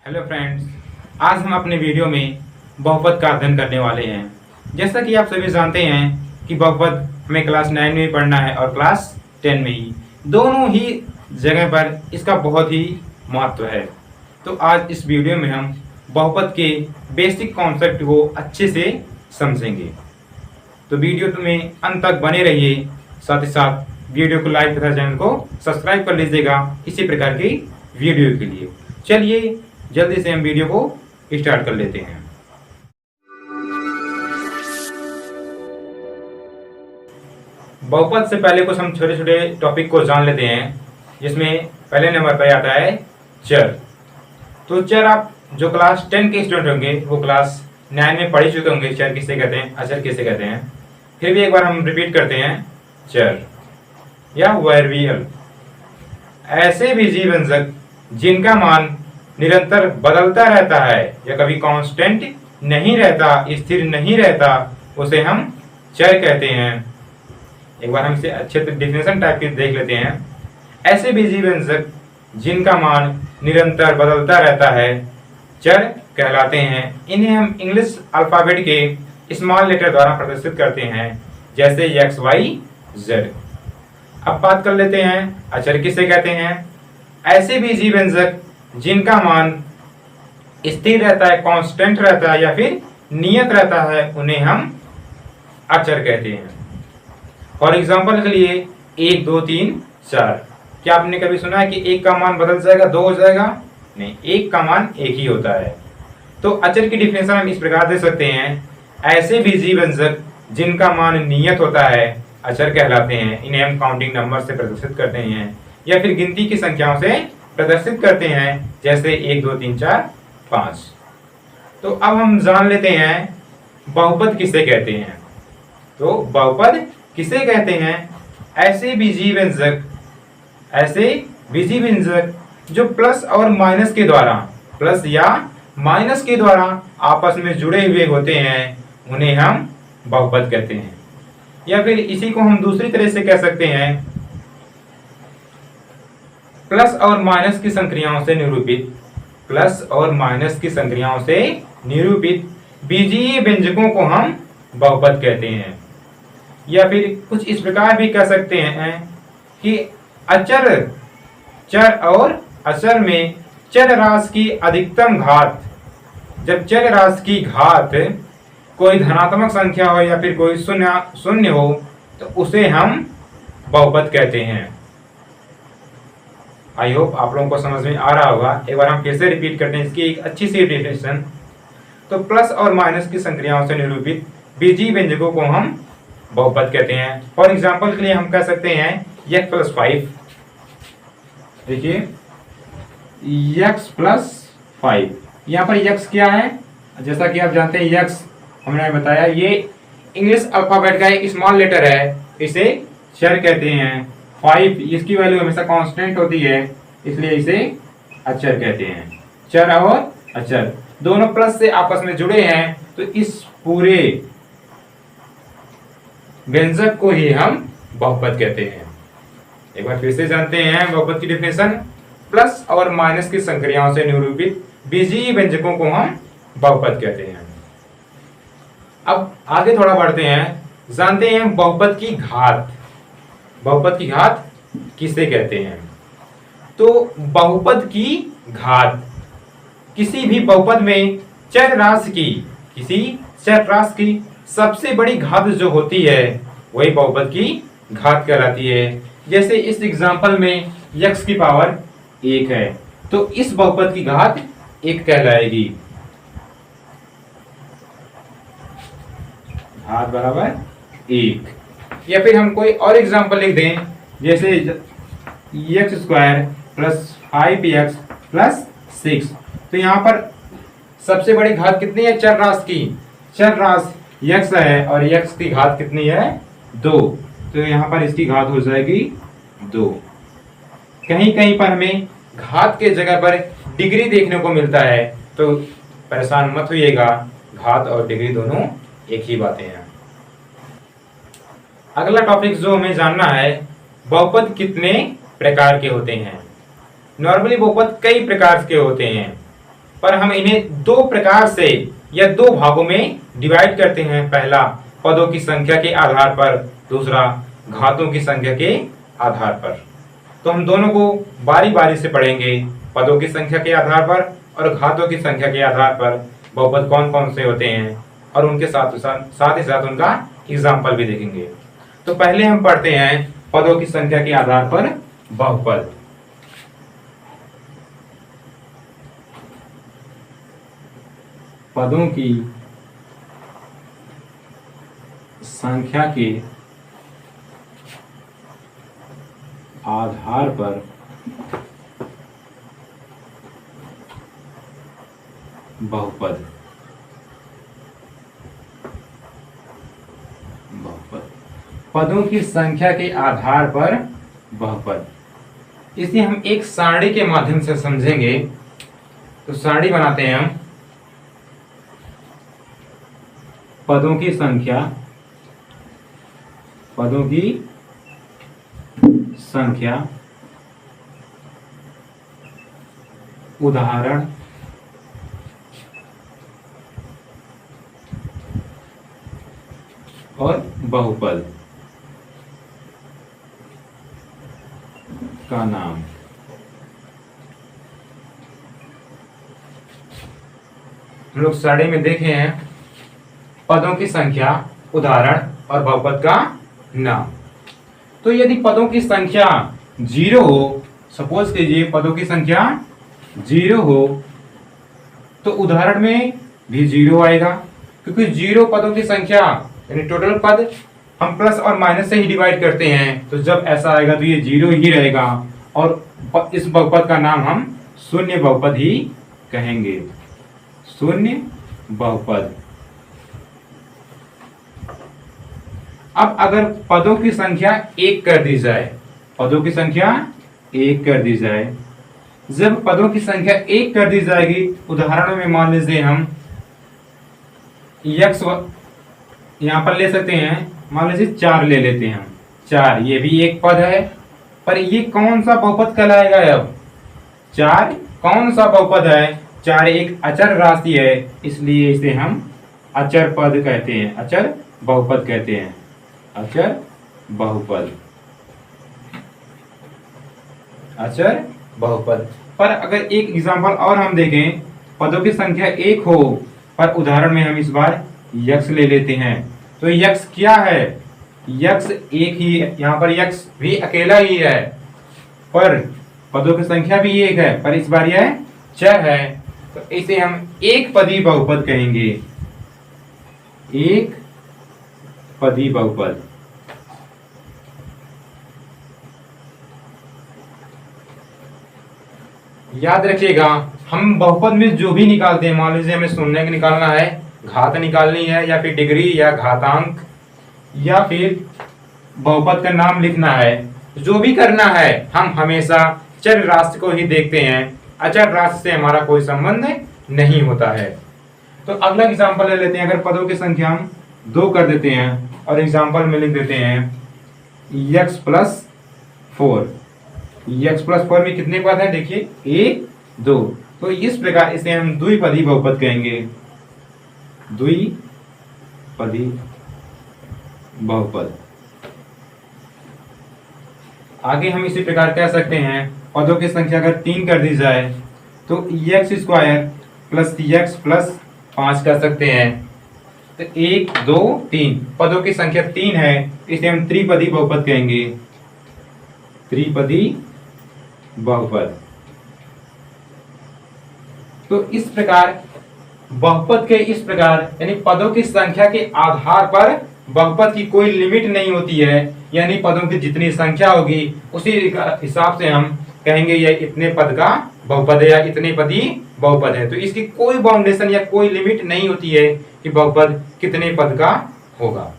Hello friends, आज हम अपने वीडियो में बहुपद का अध्ययन करने वाले हैं। जैसा कि आप सभी जानते हैं कि बहुपद हमें क्लास 9 में भी पढ़ना है और क्लास 10 में ही, दोनों ही जगह पर इसका बहुत ही महत्व है। तो आज इस वीडियो में हम बहुपद के बेसिक कॉन्सेप्ट को अच्छे से समझेंगे। तो वीडियो में अंत तक बने रहिए, साथ ही साथ वीडियो को लाइक तथा चैनल को सब्सक्राइब कर लीजिएगा इसी प्रकार की वीडियो के लिए। चलिए जल्दी से हम वीडियो को स्टार्ट कर लेते हैं। बहुपद से पहले कुछ हम छोटे छोटे टॉपिक को जान लेते हैं, जिसमें पहले नंबर पर आता है चर। तो चर आप जो क्लास 10 के स्टूडेंट होंगे वो क्लास 9 में पढ़ चुके होंगे। चर किसे कहते हैं, अचर किसे कहते हैं। फिर भी एक बार हम रिपीट करते हैं। चर या वेरिएबल ऐसे बीजीय व्यंजक जिनका मान निरंतर बदलता रहता है या कभी कांस्टेंट नहीं रहता, स्थिर नहीं रहता, उसे हम चर कहते हैं। एक बार हम इसे अच्छे से डिफिनेशन टाइप के देख लेते हैं। ऐसे बीजीय व्यंजक जिनका मान निरंतर बदलता रहता है चर कहलाते हैं। इन्हें हम इंग्लिश अल्फाबेट के स्मॉल लेटर द्वारा प्रदर्शित करते हैं, जैसे एक्स वाई जेड। अब बात कर लेते हैं अचर किसे कहते हैं। ऐसे बीजीय व्यंजक जिनका मान स्थिर रहता है, कांस्टेंट रहता है या फिर नियत रहता है, उन्हें हम अचर कहते हैं। फॉर एग्जाम्पल के लिए 1 2 3 4। क्या आपने कभी सुना है कि एक का मान बदल जाएगा, 2 हो जाएगा? नहीं, एक का मान एक ही होता है। तो अचर की डिफिनेशन हम इस प्रकार दे सकते हैं। ऐसे बीजीय व्यंजक जिनका मान नियत होता है अचर कहलाते हैं। इन्हें हम काउंटिंग नंबर से प्रदर्शित करते हैं या फिर गिनती की संख्याओं से प्रदर्शित करते हैं, जैसे 1 2 3 4 5। तो अब हम जान लेते हैं बहुपद किसे कहते हैं। तो बहुपद किसे कहते हैं? ऐसे बीजीय व्यंजक जो प्लस और माइनस के द्वारा, प्लस या माइनस के द्वारा आपस में जुड़े हुए होते हैं, उन्हें हम बहुपद कहते हैं। या फिर इसी को हम दूसरी तरह से कह सकते हैं, प्लस और माइनस की संक्रियाओं से निरूपित, प्लस और माइनस की संक्रियाओं से निरूपित बीजीय व्यंजकों को हम बहुपद कहते हैं। या फिर कुछ इस प्रकार भी कह सकते हैं कि अचर, चर और अचर में चर राशि की अधिकतम घात, जब चर राशि की घात कोई धनात्मक संख्या हो या फिर कोई शून्य हो, तो उसे हम बहुपद कहते हैं। आई होप आप लोगों को समझ में आ रहा होगा। एक बार हम फिर से रिपीट करते हैं इसकी एक अच्छी सी डेफिनेशन। तो प्लस और माइनस की संक्रियाओं से निरूपित बीजीय व्यंजकों को हम बहुपद कहते हैं। फॉर एग्जांपल के लिए हम कह सकते हैं x + 5। देखिए x + 5, यहाँ पर x क्या है? जैसा कि आप जानते हैं x हमने बताया ये इंग्लिश अल्फाबेट का एक स्मॉल लेटर है, इसे चर कहते हैं। 5 इसकी वैल्यू हमेशा कांस्टेंट होती है, इसलिए इसे अचर कहते हैं। चर और अचर दोनों प्लस से आपस में जुड़े हैं, तो इस पूरे व्यंजक को ही हम बहुपद कहते हैं। एक बार फिर से जानते हैं बहुपद की डिफिनेशन। प्लस और माइनस की संक्रियाओं से निरूपित बीजीय व्यंजकों को हम बहुपद कहते हैं। अब आगे थोड़ा बढ़ते हैं, जानते हैं बहुपद की घात। बहुपद की घात किसे कहते हैं? तो बहुपद की घात किसी भी बहुपद में चर राशि की सबसे बड़ी घात जो होती है वही बहुपद की घात कहलाती है। जैसे इस एग्जांपल में x की पावर 1 है, तो इस बहुपद की घात 1 कहलाएगी। घात बराबर 1। या फिर हम कोई और एग्जांपल लिख दें, जैसे x² + 5x + 6। तो यहाँ पर सबसे बड़ी घात कितनी है? चर राशि की। चर राशि x है और x की घात कितनी है? 2। तो यहाँ पर इसकी घात हो जाएगी 2। कहीं कहीं पर हमें घात के जगह पर डिग्री देखने को मिलता है, तो परेशान मत होइएगा, घात और डिग्री दोनों एक ही बातें हैं। अगला टॉपिक जो हमें जानना है, बहुपद कितने प्रकार के होते हैं। नॉर्मली बहुपद कई प्रकार के होते हैं, पर हम इन्हें दो प्रकार से या दो भागों में डिवाइड करते हैं। पहला पदों की संख्या के आधार पर, दूसरा घातों की संख्या के आधार पर। तो हम दोनों को बारी बारी से पढ़ेंगे, पदों की संख्या के आधार पर और घातों की संख्या के आधार पर बहुपद कौन कौन से होते हैं, और उनके साथ ही साथ उनका एग्जाम्पल भी देखेंगे। तो पहले हम पढ़ते हैं पदों की संख्या के आधार पर बहुपद। पदों की संख्या के आधार पर बहुपद। पदों की संख्या के आधार पर बहुपद, इसे हम एक सारणी के माध्यम से समझेंगे। तो सारणी बनाते हैं हम, पदों की संख्या, पदों की संख्या, उदाहरण, और बहुपद का नाम। हम लोग सारणी में देखे हैं पदों की संख्या, उदाहरण और बहुपद का नाम। तो यदि पदों की संख्या 0 हो, सपोज कीजिए पदों की संख्या 0 हो, तो उदाहरण में भी 0 आएगा, क्योंकि 0 पदों की संख्या यानी टोटल पद हम प्लस और माइनस से ही डिवाइड करते हैं। तो जब ऐसा आएगा तो ये 0 ही रहेगा, और इस बहुपद का नाम हम शून्य बहुपद ही कहेंगे, शून्य बहुपद। अब अगर पदों की संख्या 1 कर दी जाए, पदों की संख्या 1 कर दी जाए, जब पदों की संख्या 1 कर दी जाएगी, उदाहरण में मान लीजिए हम यक्स यहां पर ले सकते हैं, मान लीजिए 4 ले लेते हैं हम, 4 ये भी एक पद है, पर ये कौन सा बहुपद कहलाएगा? अब 4 कौन सा बहुपद है? 4 एक अचर राशि है, इसलिए इसे हम अचर पद कहते हैं, अचर बहुपद कहते हैं, अचर बहुपद, अचर बहुपद। पर अगर एक एग्जांपल और हम देखें, पदों की संख्या 1 हो, पर उदाहरण में हम इस बार यक्स ले लेते हैं। तो यक्स क्या है? यक्स एक ही है, यहाँ पर यक्स भी अकेला ही है, पर पदों की संख्या भी 1 है, पर इस बार यह चर है, तो इसे हम एक पदी बहुपद कहेंगे, एक पदी बहुपद। याद रखिएगा, हम बहुपद में जो भी निकालते हैं, मान लीजिए हमें शून्य निकालना है, घात निकालनी है, या फिर डिग्री या घातांक, या फिर बहुपद का नाम लिखना है, जो भी करना है, हम हमेशा चर राशि को ही देखते हैं, अचर राशि से हमारा कोई संबंध नहीं होता है। तो अगला एग्जांपल ले लेते हैं। अगर पदों की संख्या हम 2 कर देते हैं और एग्जांपल में लिख देते हैं x + 4, x + 4 में कितने पद हैं? देखिए 1 2, तो इस प्रकार इसे हम द्विपदी बहुपद कहेंगे, द्विपदी बहुपद। आगे हम इसी प्रकार कह सकते हैं, पदों की संख्या अगर 3 कर दी जाए तो x² + x + 5 कर सकते हैं। तो 1 2 3, पदों की संख्या 3 है, इसे हम त्रिपदी बहुपद कहेंगे, त्रिपदी बहुपद। तो इस प्रकार बहुपद के इस प्रकार यानी पदों की संख्या के आधार पर बहुपद की कोई लिमिट नहीं होती है, यानी पदों की जितनी संख्या होगी उसी हिसाब से हम कहेंगे यह इतने पद का बहुपद है या इतने पदी बहुपद है। तो इसकी कोई बाउंडेशन या कोई लिमिट नहीं होती है कि बहुपद कितने पद का होगा।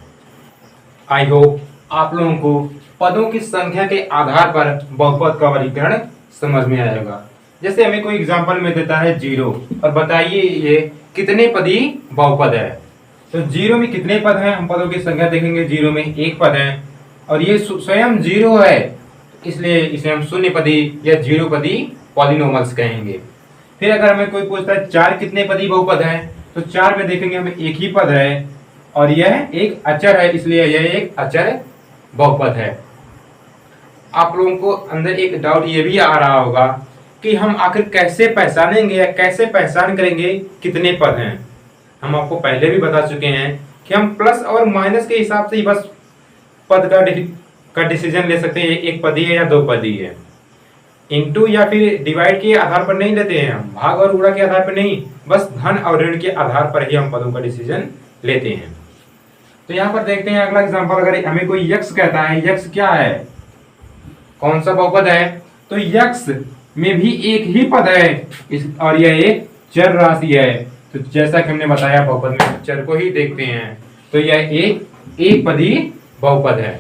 आई होप आप लोगों को पदों की संख्या के आधार पर बहुपद का वर्गीकरण समझ में आया होगा। जैसे हमें कोई एग्जांपल में देता है 0 और बताइए ये कितने पदी बहुपद है। तो 0 में कितने पद हैं? हम पदों की संख्या देखेंगे, 0 में 1 पद है और ये स्वयं 0 है, इसलिए इसे हम शून्य पदी या 0 पदी पॉलिनोमल्स कहेंगे। फिर अगर हमें कोई पूछता है 4 कितने पदी बहुपद है, तो 4 में देखेंगे हमें एक ही पद है और यह एक अचर है, इसलिए यह एक अचर बहुपद है। आप लोगों को अंदर एक डाउट ये भी आ रहा होगा कि हम आखिर कैसे पहचानेंगे या कैसे पहचान करेंगे कितने पद हैं। हम आपको पहले भी बता चुके हैं कि हम प्लस और माइनस के हिसाब से ही बस पद का डिसीजन ले सकते हैं, एक पदी है या दो पदी है। इनटू या फिर डिवाइड के आधार पर नहीं लेते हैं हम, भाग और गुणा के आधार पर नहीं, बस धन और ऋण के आधार पर ही हम पदों का डिसीजन लेते हैं। तो यहाँ पर देखते हैं अगला एग्जांपल, अगर हमें कोई यक्स कहता है, यक्स क्या है, कौन सा बहुपद है, तो यक्स में भी एक ही पद है और यह एक चर राशि है। तो जैसा कि हमने बताया बहुपद में चर को ही देखते हैं, तो यह एक पदी बहुपद है।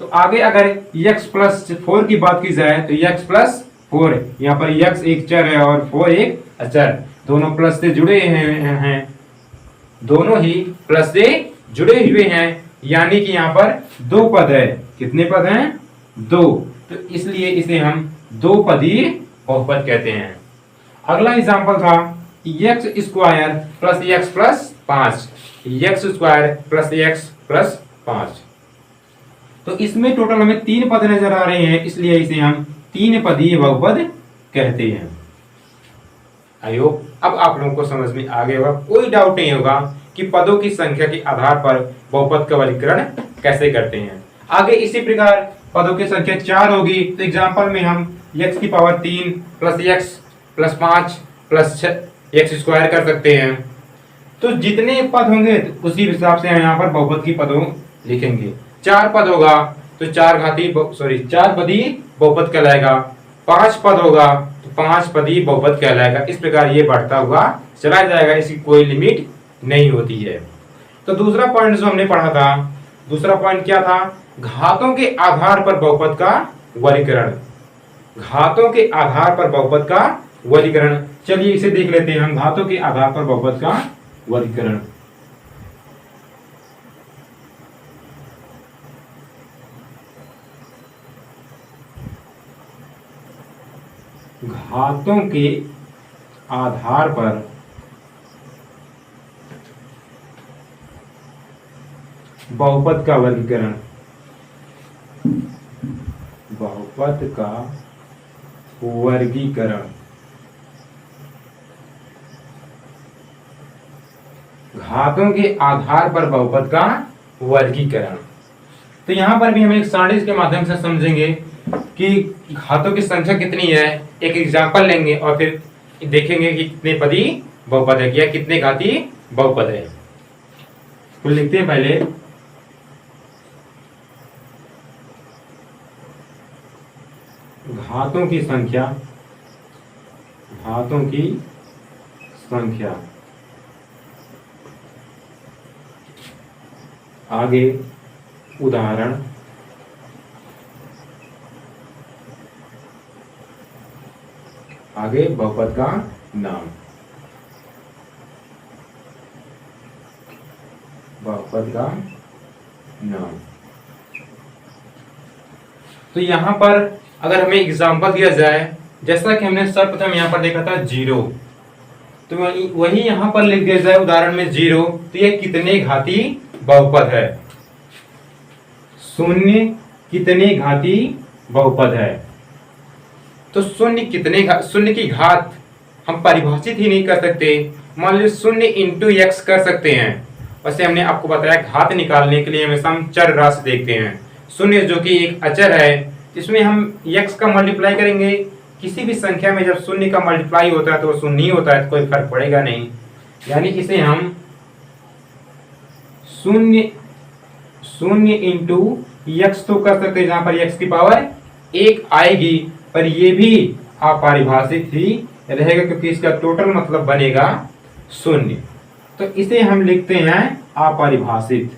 तो आगे अगर x प्लस 4 की बात की जाए तो x प्लस 4, यहाँ पर x एक चर है और 4 एक अचर, दोनों प्लस से जुड़े हैं, दोनों ही प्लस से जुड़े हुए हैं, यानी कि यहाँ पर दो पद है। कितने पद हैं? दो। तो इसलिए इसे हम दो पदी बहुपद कहते हैं। अगला एग्जांपल था x square plus x plus 5, x square plus x plus 5। तो इसमें टोटल हमें 3 पद नजर आ रहे हैं, इसलिए इसे हम 3 पदी बहुपद कहते हैं। आई होप अब आप लोगों को समझ में आ गया होगा, कोई डाउट नहीं होगा कि पदों की संख्या के आधार पर बहुपद का वर्गीकरण कैसे करते हैं। आगे इसी प्रकार पदों की संख्या 4 होगी, तो एग्जांपल में हम x की power 3 plus x plus 5 plus x square कर सकते हैं। तो जितने पद होंगे उसी हिसाब से हम यहाँ पर बहुपद की पदों लिखेंगे। 4 पद होगा तो 4 पदी बहुपद कहलाएगा, 5 पद होगा तो 5 पदी बहुपद कहलाएगा। इस प्रकार ये बढ़ता हुआ चला जाएगा, इसकी कोई लिमिट नहीं होती है। तो दूसरा पॉइंट जो हमने पढ़ा था, दूसरा पॉइंट क्या था? घातों के आधार पर बहुपद का वर्गीकरण। घातों के आधार पर बहुपद का वर्गीकरण, चलिए इसे देख लेते हैं हम। घातों के आधार पर बहुपद का वर्गीकरण, घातों के आधार पर बहुपद का वर्गीकरण, बहुपद का वर्गीकरण। घातों के आधार पर बहुपद का वर्गीकरण। तो यहां पर भी हम एक सारणी के माध्यम से समझेंगे कि घातों की संख्या कितनी है। एक एग्जांपल लेंगे और फिर देखेंगे कि कितने पदी बहुपद है या कितने घाती बहुपद है। तो लिखते हैं पहले, घातों की संख्या, घातों की संख्या। आगे उदाहरण, आगे बहुपद का नाम, बहुपद का नाम। तो यहां पर अगर हमें एग्जांपल दिया जाए, जैसा कि हमने सर्वप्रथम यहां पर देखा था 0, तो वही यहां पर लिख दिया जाए उदाहरण में 0, तो यह कितने घाती बहुपद है? शून्य कितने घाती बहुपद है? तो शून्य की घात हम परिभाषित ही नहीं कर सकते। मान लीजिए 0 इंटू x कर सकते हैं। वैसे हमने आपको बताया घात निकालने के लिए हमेशा हम चर राशि देखते हैं। शून्य जो कि एक अचर है, इसमें हम x का मल्टीप्लाई करेंगे। किसी भी संख्या में जब शून्य का मल्टीप्लाई होता है तो वो शून्य ही होता है, तो कोई फर्क पड़ेगा नहीं। यानी इसे हम शून्य इंटू x तो कर सकते हैं, जहां पर x की पावर 1 आएगी, पर ये भी अपरिभाषित ही रहेगा क्योंकि इसका टोटल मतलब बनेगा 0। तो इसे हम लिखते हैं अपरिभाषित।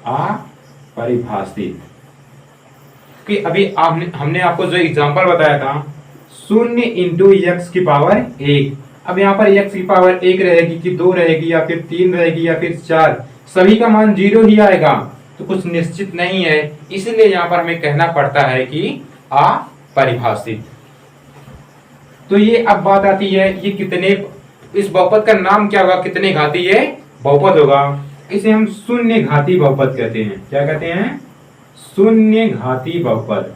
अपरिभाषित कि अभी हमने आपको जो एग्जांपल बताया था 0 इंटू x की पावर 1। अब यहाँ पर x की पावर 1 रहेगी कि 2 रहेगी या फिर 3 रहेगी या फिर 4, सभी का मान 0 ही आएगा। तो कुछ निश्चित नहीं है, इसीलिए यहाँ पर हमें कहना पड़ता है कि अपरिभाषित। तो ये अब बात आती है ये कितने, इस बहुपद का नाम क्या होगा, कितने घाती ये बहुपद होगा। इसे हम शून्य घाती बहुपद कहते हैं। क्या कहते हैं? शून्य घाती बहुपद।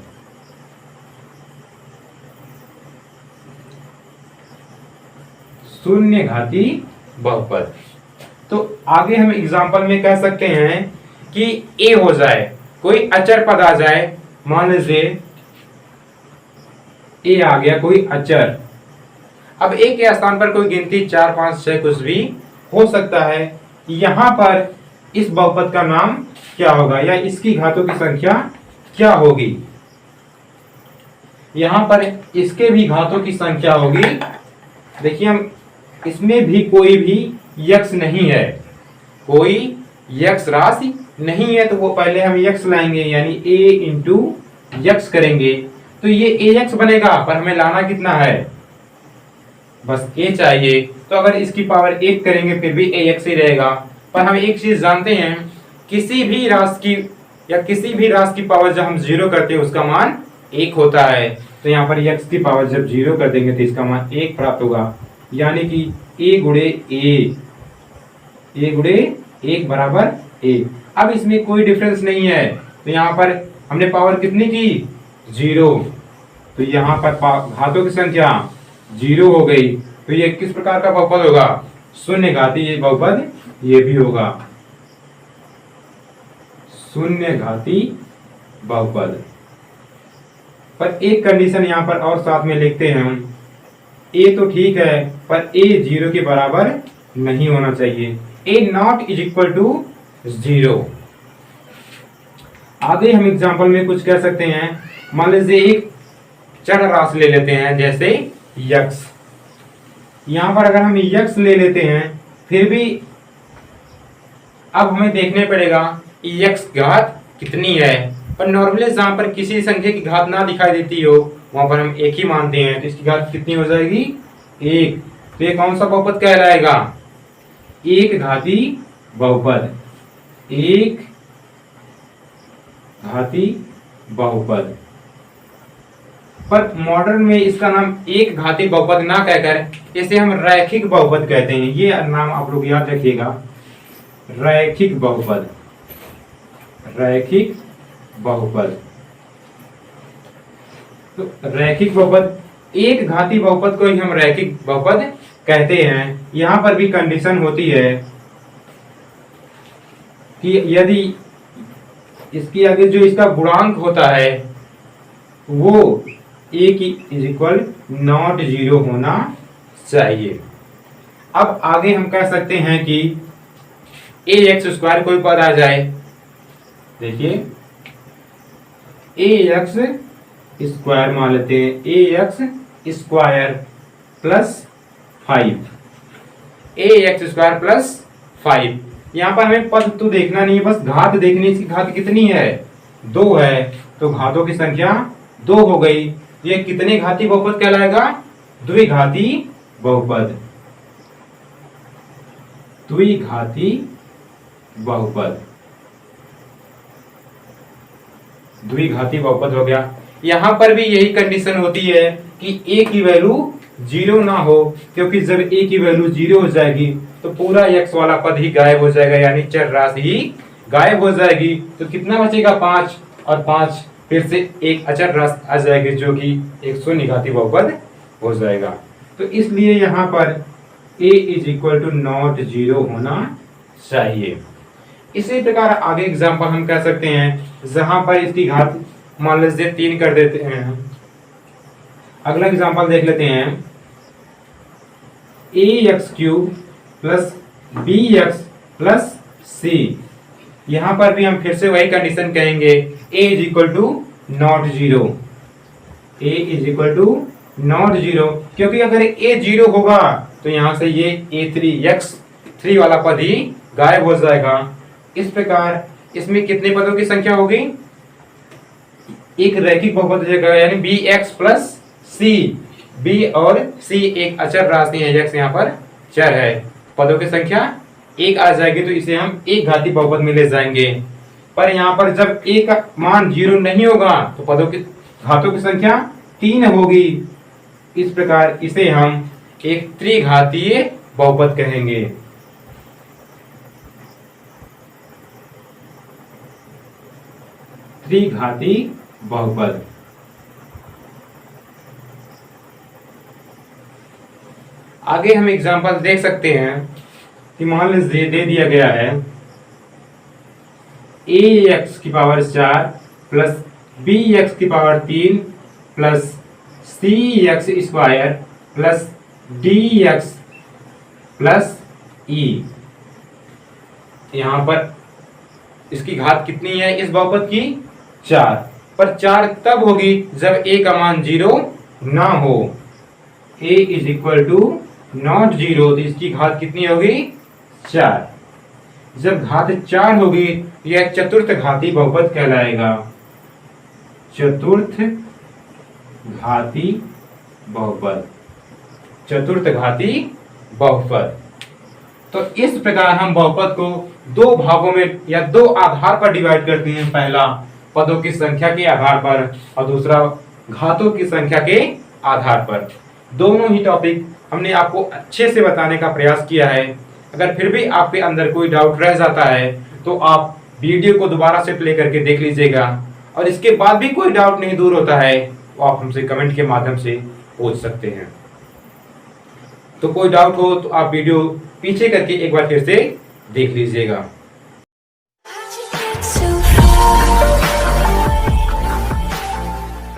शून्य घाती बहुपद। तो आगे हम एग्जांपल में कह सकते हैं कि ए हो जाए, कोई अचर पद आ जाए, मान लीजिए ए आ गया कोई अचर। अब ए के स्थान पर कोई गिनती 4 5 6 कुछ भी हो सकता है। यहां पर इस बहुपद का नाम क्या होगा या इसकी घातों की संख्या क्या होगी? यहां पर इसके भी घातों की संख्या होगी। देखिए हम इसमें भी कोई भी यक्ष नहीं है, कोई यक्ष राशि नहीं है, तो वो पहले हम यक्ष लाएंगे यानी a इंटू यक्ष करेंगे तो ये ए यक्ष बनेगा। पर हमें लाना कितना है? बस a चाहिए। तो अगर इसकी पावर 1 करेंगे फिर भी ए यक्ष ही रहेगा। पर हम एक चीज जानते हैं, किसी भी राशि की या किसी भी राशि की पावर जब हम 0 करते हैं उसका मान 1 होता है। तो यहाँ पर यक्ष की पावर जब 0 कर देंगे तो इसका मान 1 प्राप्त होगा, यानी कि a गुणे एक बराबर a। अब इसमें कोई डिफरेंस नहीं है, तो यहाँ पर हमने पावर कितनी की? 0। तो यहाँ पर घातों की संख्या 0 हो गई। तो ये किस प्रकार का बहुपद होगा? शून्य घाती ये बहुपद ये भी होगा, शून्य घाती बहुपद। पर एक कंडीशन यहाँ पर और साथ में लिखते हैं हम, a तो ठीक है पर a 0 के बराबर नहीं होना चाहिए, a not is equal to 0। आगे हम एग्जांपल में कुछ कह सकते हैं। मान लीजिए एक चर राशि ले लेते हैं जैसे यक्ष। यहां पर अगर हम यक्ष ले लेते हैं फिर भी अब हमें देखने पड़ेगा यक्ष घात कितनी है। पर नॉर्मली जहां पर किसी संख्या की घात ना दिखाई देती हो वहां पर हम एक ही मानते हैं, तो इसकी घात कितनी हो जाएगी? 1। तो ये कौन सा बहुपद कहलाएगा? एक घाती बहुपद, एक घाती बहुपद। पर मॉडर्न में इसका नाम एक घाती बहुपद ना कहकर इसे हम रैखिक बहुपद कहते हैं। ये नाम आप लोग याद रखिएगा, रैखिक बहुपद, रैखिक बहुपद। तो रैखिक बहुपद, एक घाती बहुपद को ही हम रैखिक बहुपद कहते हैं। यहां पर भी कंडीशन होती है कि यदि इसकी आगे जो इसका गुणांक होता है वो a की इज इक्वल नॉट 0 होना चाहिए। अब आगे हम कह सकते हैं कि ए एक्स स्क्वायर कोई पद आ जाए। देखिए ए एक्स स्क्वायर मान लेते हैं, ए एक्स स्क्वायर प्लस 5, ए एक्स स्क्वायर प्लस 5। यहाँ पर हमें पद तो देखना नहीं है, बस घात देखनी। इसकी घात कितनी है? 2 है, तो घातों की संख्या 2 हो गई। ये कितने घाती बहुपद कहलाएगा? द्विघाती बहुपद, द्विघाती बहुपद, द्विघाती बहुपद हो गया। यहां पर भी यही कंडीशन होती है कि a की वैल्यू 0 ना हो, क्योंकि जब a की वैल्यू 0 हो जाएगी तो पूरा x वाला पद ही गायब हो जाएगा, यानी चर राशि ही गायब हो जाएगी। तो कितना बचेगा? 5 और 5 फिर से एक अचर राशि आ जाएगी जो कि एक शून्यघाती बहुपद हो जाएगा। तो इसलिए यहाँ पर a is equal to not 0 होना चाहिए। इसी प्रकार आगे एग्जांपल हम कह सकते हैं जहां पर इसकी घात मान लीजिए 3 कर देते हैं। अगला एग्जांपल देख लेते हैं, ax³ plus bx plus c। यहां पर भी हम फिर से वही कंडीशन कहेंगे, a is equal to not 0, a is equal to not 0, क्योंकि अगर a 0 होगा तो यहां से ये a3x3 वाला पद ही गायब हो जाएगा। इस प्रकार इसमें कितने पदों की संख्या होगी? एक रैखिक बहुपद हो जाएगा, यानी bx प्लस c। b और c एक अचर राशि है, x यहाँ पर चर है। पदों की संख्या 1 आ जाएगी, तो इसे हम एक घाती बहुपद में ले जाएंगे। पर यहाँ पर जब a का मान 0 नहीं होगा तो पदों की घातों की संख्या 3 होगी। इस प्रकार इसे हम एक त्रिघातीय बहुपद कहेंगे। त्रिघाती बहुपद। आगे हम एग्जांपल देख सकते हैं कि मान लीजिए दे दिया गया है ax की पावर 4 प्लस bx की power 3 plus cx square plus dx plus e। यहाँ पर इसकी घात कितनी है इस बहुपद की? 4। पर 4 तब होगी जब a का मान 0 ना हो। a is equal to not 0 तो इसकी घात कितनी होगी? 4। जब घात 4 होगी यह चतुर्थ घाती बहुपद कहलाएगा। चतुर्थ घाती बहुपद। चतुर्थ घाती बहुपद। तो इस प्रकार हम बहुपद को दो भागों में या दो आधार पर डिवाइड करते हैं। पहला पदों की संख्या के आधार पर और दूसरा घातों की संख्या के आधार पर। दोनों ही टॉपिक हमने आपको अच्छे से बताने का प्रयास किया है। अगर फिर भी आपके अंदर कोई डाउट रह जाता है तो आप वीडियो को दोबारा से प्ले करके देख लीजिएगा, और इसके बाद भी कोई डाउट नहीं दूर होता है तो आप हमसे कमेंट के माध्यम से पूछ सकते हैं। तो कोई डाउट हो तो आप वीडियो पीछे करके एक बार फिर से देख लीजिएगा।